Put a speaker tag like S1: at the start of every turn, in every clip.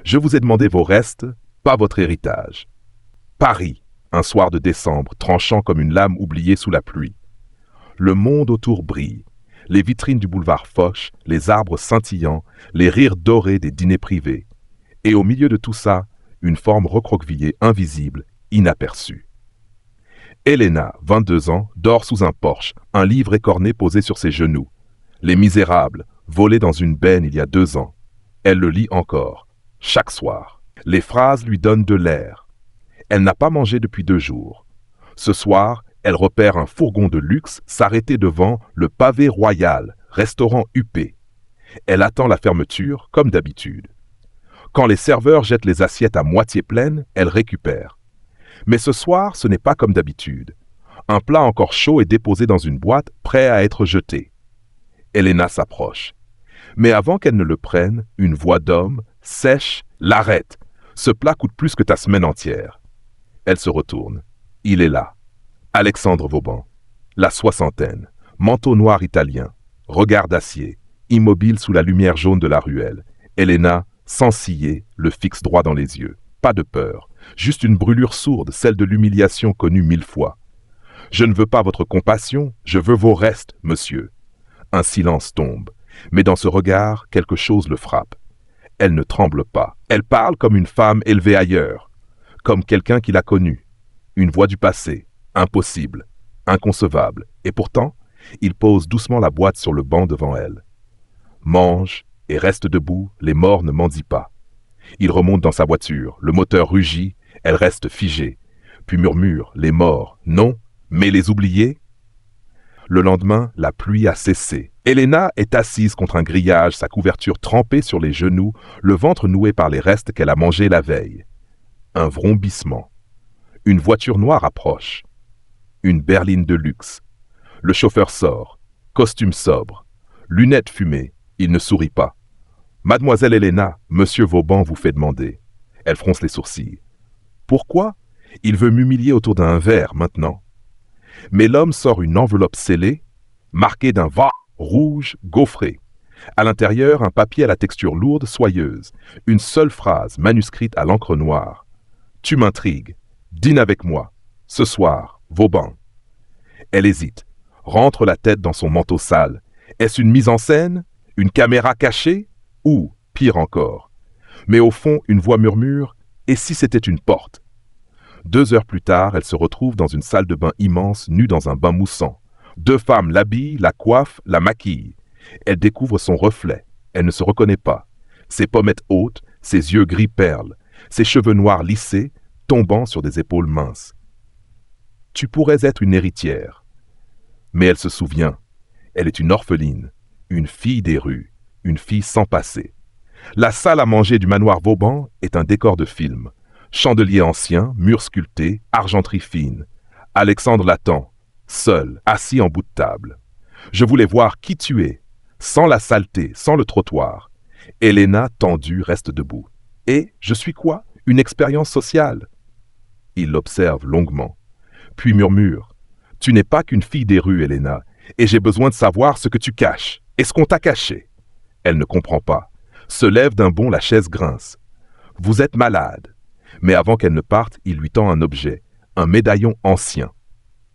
S1: Je vous ai demandé vos restes, pas votre héritage. Paris, un soir de décembre, tranchant comme une lame oubliée sous la pluie. Le monde autour brille. Les vitrines du boulevard Foch, les arbres scintillants, les rires dorés des dîners privés. Et au milieu de tout ça, une forme recroquevillée, invisible, inaperçue. Elena, 22 ans, dort sous un porche, un livre écorné posé sur ses genoux. Les Misérables, volé dans une benne il y a 2 ans. Elle le lit encore, chaque soir. Les phrases lui donnent de l'air. Elle n'a pas mangé depuis 2 jours. Ce soir, elle repère un fourgon de luxe s'arrêter devant le Pavé Royal, restaurant huppé. Elle attend la fermeture, comme d'habitude. Quand les serveurs jettent les assiettes à moitié pleines, elle récupère. Mais ce soir, ce n'est pas comme d'habitude. Un plat encore chaud est déposé dans une boîte, prêt à être jeté. Elena s'approche. Mais avant qu'elle ne le prenne, une voix d'homme, sèche, l'arrête. Ce plat coûte plus que ta semaine entière. Elle se retourne. Il est là. Alexandre Vauban. La soixantaine. Manteau noir italien. Regard d'acier. Immobile sous la lumière jaune de la ruelle. Elena, sans ciller, le fixe droit dans les yeux. Pas de peur. Juste une brûlure sourde, celle de l'humiliation connue 1000 fois. Je ne veux pas votre compassion, je veux vos restes, monsieur. Un silence tombe. Mais dans ce regard, quelque chose le frappe. Elle ne tremble pas. Elle parle comme une femme élevée ailleurs. Comme quelqu'un qui l'a connue. Une voix du passé. Impossible. Inconcevable. Et pourtant, il pose doucement la boîte sur le banc devant elle. Mange et reste debout, les morts ne mendient pas. Il remonte dans sa voiture, le moteur rugit, elle reste figée. Puis murmure, les morts, non, mais les oubliés. Le lendemain, la pluie a cessé. Elena est assise contre un grillage, sa couverture trempée sur les genoux, le ventre noué par les restes qu'elle a mangés la veille. Un vrombissement. Une voiture noire approche. Une berline de luxe. Le chauffeur sort. Costume sobre. Lunettes fumées. Il ne sourit pas. Mademoiselle Elena, monsieur Vauban vous fait demander. Elle fronce les sourcils. Pourquoi? Il veut m'humilier autour d'un verre maintenant. Mais l'homme sort une enveloppe scellée, marquée d'un va rouge gaufré. À l'intérieur, un papier à la texture lourde, soyeuse. Une seule phrase, manuscrite à l'encre noire. Tu m'intrigues. Dîne avec moi. Ce soir, Vauban. Elle hésite, rentre la tête dans son manteau sale. Est-ce une mise en scène? Une caméra cachée? Ou, pire encore. Mais au fond, une voix murmure « Et si c'était une porte ?» 2 heures plus tard, elle se retrouve dans une salle de bain immense, nue dans un bain moussant. 2 femmes l'habillent, la coiffent, la maquillent. Elle découvre son reflet. Elle ne se reconnaît pas. Ses pommettes hautes, ses yeux gris perle, ses cheveux noirs lissés, tombant sur des épaules minces. Tu pourrais être une héritière. Mais elle se souvient. Elle est une orpheline, une fille des rues, une fille sans passé. La salle à manger du manoir Vauban est un décor de film. Chandelier ancien, murs sculptés, argenterie fine. Alexandre l'attend, seul, assis en bout de table. Je voulais voir qui tu es, sans la saleté, sans le trottoir. Elena, tendue, reste debout. Et je suis quoi? Une expérience sociale. Il l'observe longuement, puis murmure. Tu n'es pas qu'une fille des rues, Elena, et j'ai besoin de savoir ce que tu caches. Est-ce qu'on t'a caché? Elle ne comprend pas. Se lève d'un bond, la chaise grince. Vous êtes malade. Mais avant qu'elle ne parte, il lui tend un objet, un médaillon ancien.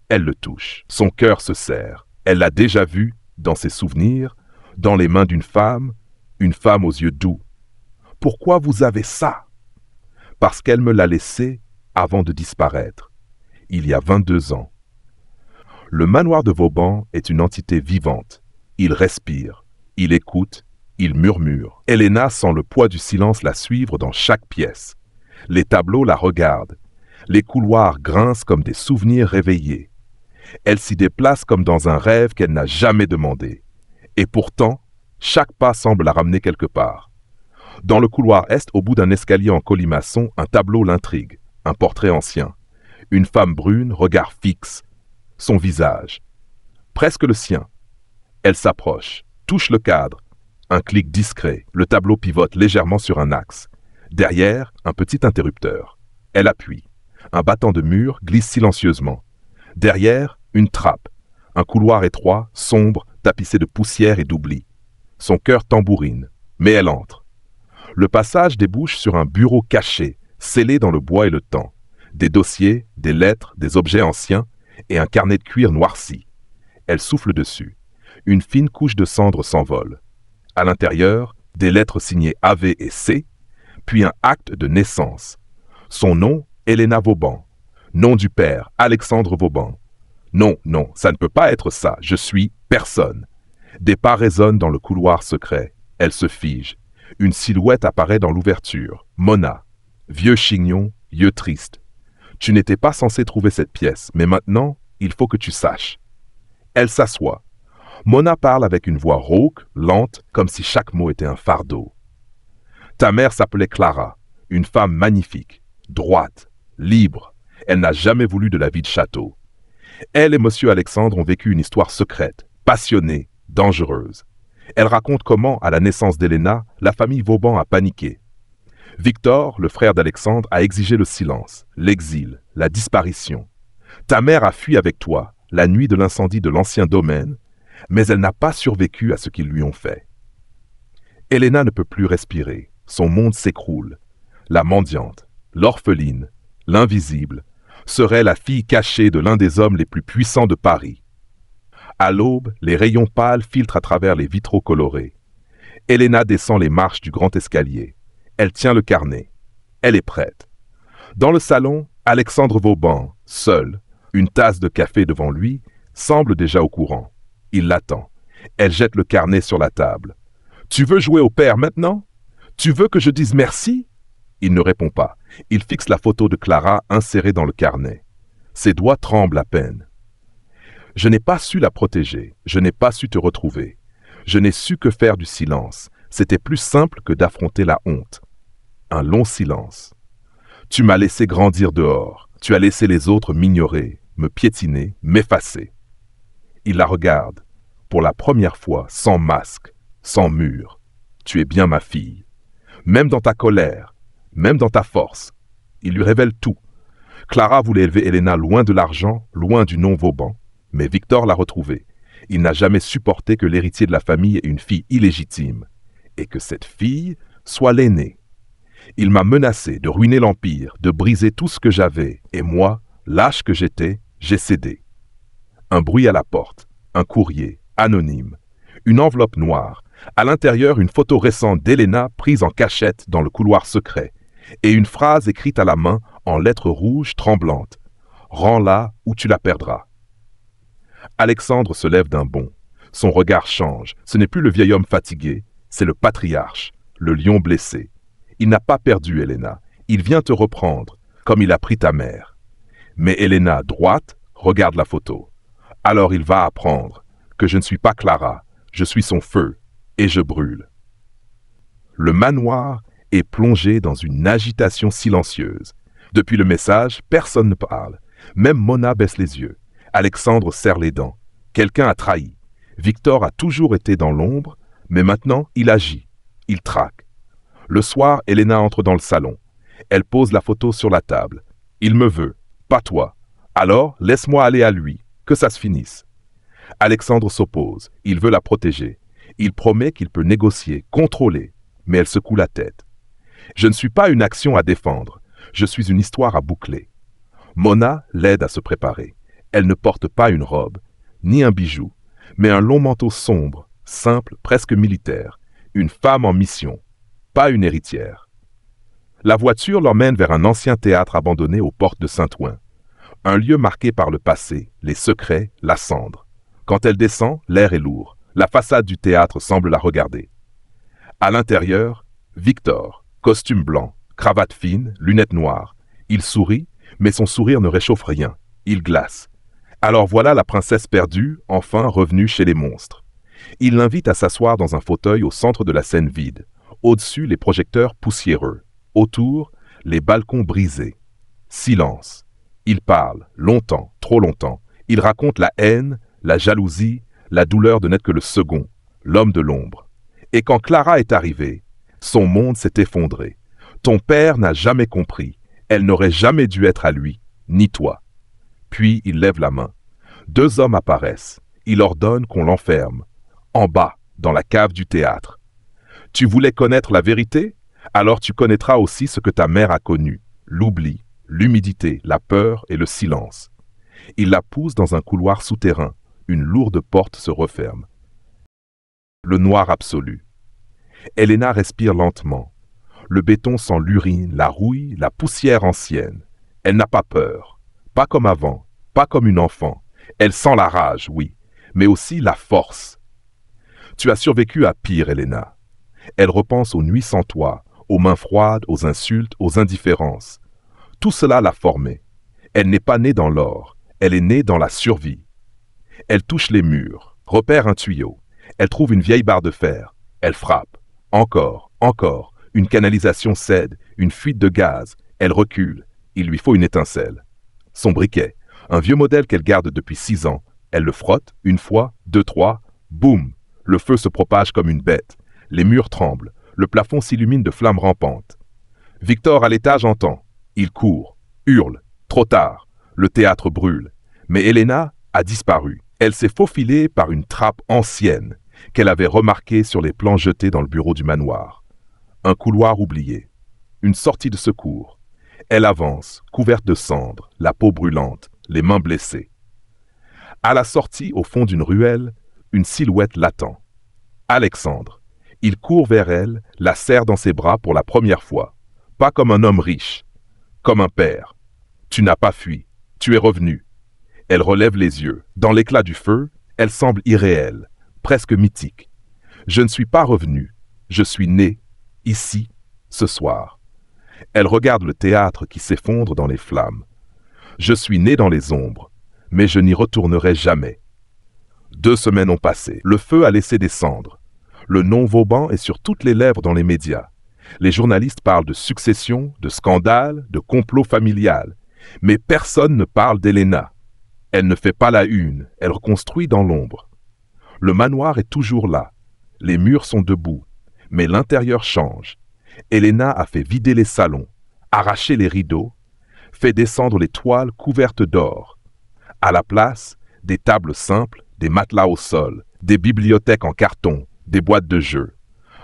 S1: Elle le touche. Son cœur se serre. Elle l'a déjà vu, dans ses souvenirs, dans les mains d'une femme aux yeux doux. Pourquoi vous avez ça? Parce qu'elle me l'a laissé avant de disparaître, il y a 22 ans. Le manoir de Vauban est une entité vivante. Il respire, il écoute, il murmure. Elena sent le poids du silence la suivre dans chaque pièce. Les tableaux la regardent. Les couloirs grincent comme des souvenirs réveillés. Elle s'y déplace comme dans un rêve qu'elle n'a jamais demandé. Et pourtant, chaque pas semble la ramener quelque part. Dans le couloir est, au bout d'un escalier en colimaçon, un tableau l'intrigue, un portrait ancien. Une femme brune, regard fixe. Son visage. Presque le sien. Elle s'approche, touche le cadre. Un clic discret, le tableau pivote légèrement sur un axe. Derrière, un petit interrupteur. Elle appuie. Un battant de mur glisse silencieusement. Derrière, une trappe. Un couloir étroit, sombre, tapissé de poussière et d'oubli. Son cœur tambourine, mais elle entre. Le passage débouche sur un bureau caché, scellé dans le bois et le temps. Des dossiers, des lettres, des objets anciens et un carnet de cuir noirci. Elle souffle dessus. Une fine couche de cendre s'envole. À l'intérieur, des lettres signées AV et C, puis un acte de naissance. Son nom, Elena Vauban. Nom du père, Alexandre Vauban. Non, non, ça ne peut pas être ça. Je suis personne. Des pas résonnent dans le couloir secret. Elle se fige. Une silhouette apparaît dans l'ouverture. Mona. Vieux chignon, yeux tristes. Tu n'étais pas censé trouver cette pièce, mais maintenant, il faut que tu saches. Elle s'assoit. Mona parle avec une voix rauque, lente, comme si chaque mot était un fardeau. Ta mère s'appelait Clara, une femme magnifique, droite, libre. Elle n'a jamais voulu de la vie de château. Elle et monsieur Alexandre ont vécu une histoire secrète, passionnée, dangereuse. Elle raconte comment, à la naissance d'Elena, la famille Vauban a paniqué. Victor, le frère d'Alexandre, a exigé le silence, l'exil, la disparition. Ta mère a fui avec toi, la nuit de l'incendie de l'ancien domaine, mais elle n'a pas survécu à ce qu'ils lui ont fait. Elena ne peut plus respirer, son monde s'écroule. La mendiante, l'orpheline, l'invisible, serait la fille cachée de l'un des hommes les plus puissants de Paris. À l'aube, les rayons pâles filtrent à travers les vitraux colorés. Elena descend les marches du grand escalier. Elle tient le carnet. Elle est prête. Dans le salon, Alexandre Vauban, seul, une tasse de café devant lui, semble déjà au courant. Il l'attend. Elle jette le carnet sur la table. « Tu veux jouer au père maintenant? Tu veux que je dise merci ?» Il ne répond pas. Il fixe la photo de Clara insérée dans le carnet. Ses doigts tremblent à peine. « Je n'ai pas su la protéger. Je n'ai pas su te retrouver. Je n'ai su que faire du silence. C'était plus simple que d'affronter la honte. » Un long silence. « Tu m'as laissé grandir dehors. Tu as laissé les autres m'ignorer, me piétiner, m'effacer. » Il la regarde, pour la première fois, sans masque, sans mur. « Tu es bien ma fille. Même dans ta colère, même dans ta force. » Il lui révèle tout. Clara voulait élever Elena loin de l'argent, loin du nom Vauban, mais Victor l'a retrouvée. Il n'a jamais supporté que l'héritier de la famille ait une fille illégitime, et que cette fille soit l'aînée. Il m'a menacé de ruiner l'Empire, de briser tout ce que j'avais, et moi, lâche que j'étais, j'ai cédé. Un bruit à la porte, un courrier, anonyme, une enveloppe noire, à l'intérieur une photo récente d'Elena prise en cachette dans le couloir secret, et une phrase écrite à la main en lettres rouges tremblantes. « Rends-la ou tu la perdras. » Alexandre se lève d'un bond. Son regard change. Ce n'est plus le vieil homme fatigué, c'est le patriarche, le lion blessé. Il n'a pas perdu Elena. Il vient te reprendre, comme il a pris ta mère. Mais Elena, droite, regarde la photo. Alors il va apprendre que je ne suis pas Clara, je suis son feu, et je brûle. Le manoir est plongé dans une agitation silencieuse. Depuis le message, personne ne parle. Même Mona baisse les yeux. Alexandre serre les dents. Quelqu'un a trahi. Victor a toujours été dans l'ombre, mais maintenant il agit. Il traque. Le soir, Elena entre dans le salon. Elle pose la photo sur la table. Il me veut, pas toi. Alors, laisse-moi aller à lui, que ça se finisse. Alexandre s'oppose. Il veut la protéger. Il promet qu'il peut négocier, contrôler, mais elle secoue la tête. Je ne suis pas une action à défendre. Je suis une histoire à boucler. Mona l'aide à se préparer. Elle ne porte pas une robe, ni un bijou, mais un long manteau sombre, simple, presque militaire. Une femme en mission, pas une héritière. La voiture l'emmène vers un ancien théâtre abandonné aux portes de Saint-Ouen. Un lieu marqué par le passé, les secrets, la cendre. Quand elle descend, l'air est lourd. La façade du théâtre semble la regarder. À l'intérieur, Victor, costume blanc, cravate fine, lunettes noires. Il sourit, mais son sourire ne réchauffe rien. Il glace. Alors voilà la princesse perdue, enfin revenue chez les monstres. Il l'invite à s'asseoir dans un fauteuil au centre de la scène vide. Au-dessus, les projecteurs poussiéreux. Autour, les balcons brisés. Silence. Il parle, longtemps, trop longtemps. Il raconte la haine, la jalousie, la douleur de n'être que le second, l'homme de l'ombre. Et quand Clara est arrivée, son monde s'est effondré. Ton père n'a jamais compris. Elle n'aurait jamais dû être à lui, ni toi. Puis il lève la main. Deux hommes apparaissent. Il ordonne qu'on l'enferme. En bas, dans la cave du théâtre. Tu voulais connaître la vérité? Alors tu connaîtras aussi ce que ta mère a connu, l'oubli, l'humidité, la peur et le silence. Il la pousse dans un couloir souterrain, une lourde porte se referme. Le noir absolu. Elena respire lentement. Le béton sent l'urine, la rouille, la poussière ancienne. Elle n'a pas peur, pas comme avant, pas comme une enfant. Elle sent la rage, oui, mais aussi la force. Tu as survécu à pire, Elena. Elle repense aux nuits sans toi, aux mains froides, aux insultes, aux indifférences. Tout cela l'a formée. Elle n'est pas née dans l'or, elle est née dans la survie. Elle touche les murs, repère un tuyau. Elle trouve une vieille barre de fer. Elle frappe. Encore, encore. Une canalisation cède, une fuite de gaz. Elle recule. Il lui faut une étincelle. Son briquet, un vieux modèle qu'elle garde depuis 6 ans. Elle le frotte, une fois, 2, 3. Boum! Le feu se propage comme une bête. Les murs tremblent. Le plafond s'illumine de flammes rampantes. Victor, à l'étage, entend. Il court, hurle. Trop tard. Le théâtre brûle. Mais Elena a disparu. Elle s'est faufilée par une trappe ancienne qu'elle avait remarquée sur les plans jetés dans le bureau du manoir. Un couloir oublié. Une sortie de secours. Elle avance, couverte de cendres, la peau brûlante, les mains blessées. À la sortie, au fond d'une ruelle, une silhouette l'attend. Alexandre. Il court vers elle, la serre dans ses bras pour la première fois. Pas comme un homme riche, comme un père. Tu n'as pas fui, tu es revenu. Elle relève les yeux. Dans l'éclat du feu, elle semble irréelle, presque mythique. Je ne suis pas revenu, je suis né, ici, ce soir. Elle regarde le théâtre qui s'effondre dans les flammes. Je suis né dans les ombres, mais je n'y retournerai jamais. 2 semaines ont passé, le feu a laissé des cendres. Le nom Vauban est sur toutes les lèvres dans les médias. Les journalistes parlent de succession, de scandale, de complot familial. Mais personne ne parle d'Elena. Elle ne fait pas la une, elle reconstruit dans l'ombre. Le manoir est toujours là. Les murs sont debout, mais l'intérieur change. Elena a fait vider les salons, arraché les rideaux, fait descendre les toiles couvertes d'or. À la place, des tables simples, des matelas au sol, des bibliothèques en carton, des boîtes de jeux.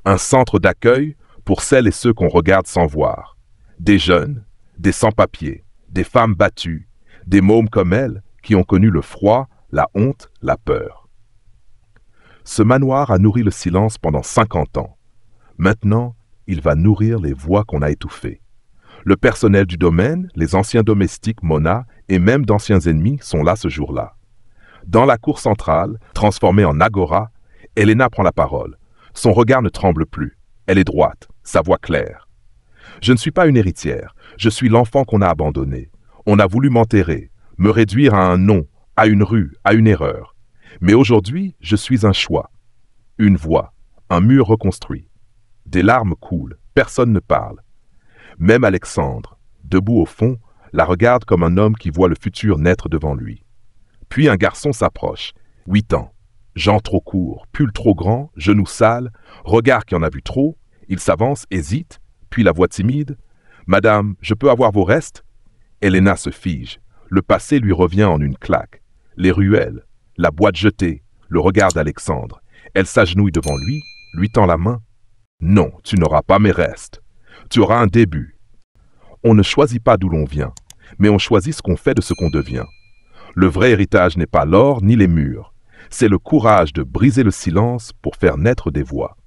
S1: Un centre d'accueil pour celles et ceux qu'on regarde sans voir. Des jeunes, des sans-papiers, des femmes battues, des mômes comme elle qui ont connu le froid, la honte, la peur. Ce manoir a nourri le silence pendant 50 ans. Maintenant, il va nourrir les voix qu'on a étouffées. Le personnel du domaine, les anciens domestiques Mona et même d'anciens ennemis sont là ce jour-là. Dans la cour centrale, transformée en agora, Elena prend la parole. Son regard ne tremble plus. Elle est droite, sa voix claire. Je ne suis pas une héritière, je suis l'enfant qu'on a abandonné. On a voulu m'enterrer, me réduire à un nom, à une rue, à une erreur. Mais aujourd'hui, je suis un choix. Une voix, un mur reconstruit. Des larmes coulent, personne ne parle. Même Alexandre, debout au fond, la regarde comme un homme qui voit le futur naître devant lui. Puis un garçon s'approche, 8 ans. Jambes trop courts, pull trop grand, genoux sales, regard qui en a vu trop. Il s'avance, hésite, puis la voix timide. « Madame, je peux avoir vos restes ?» Elena se fige. Le passé lui revient en une claque. Les ruelles, la boîte jetée, le regard d'Alexandre. Elle s'agenouille devant lui tend la main. « Non, tu n'auras pas mes restes. Tu auras un début. » On ne choisit pas d'où l'on vient, mais on choisit ce qu'on fait de ce qu'on devient. Le vrai héritage n'est pas l'or ni les murs. C'est le courage de briser le silence pour faire naître des voix.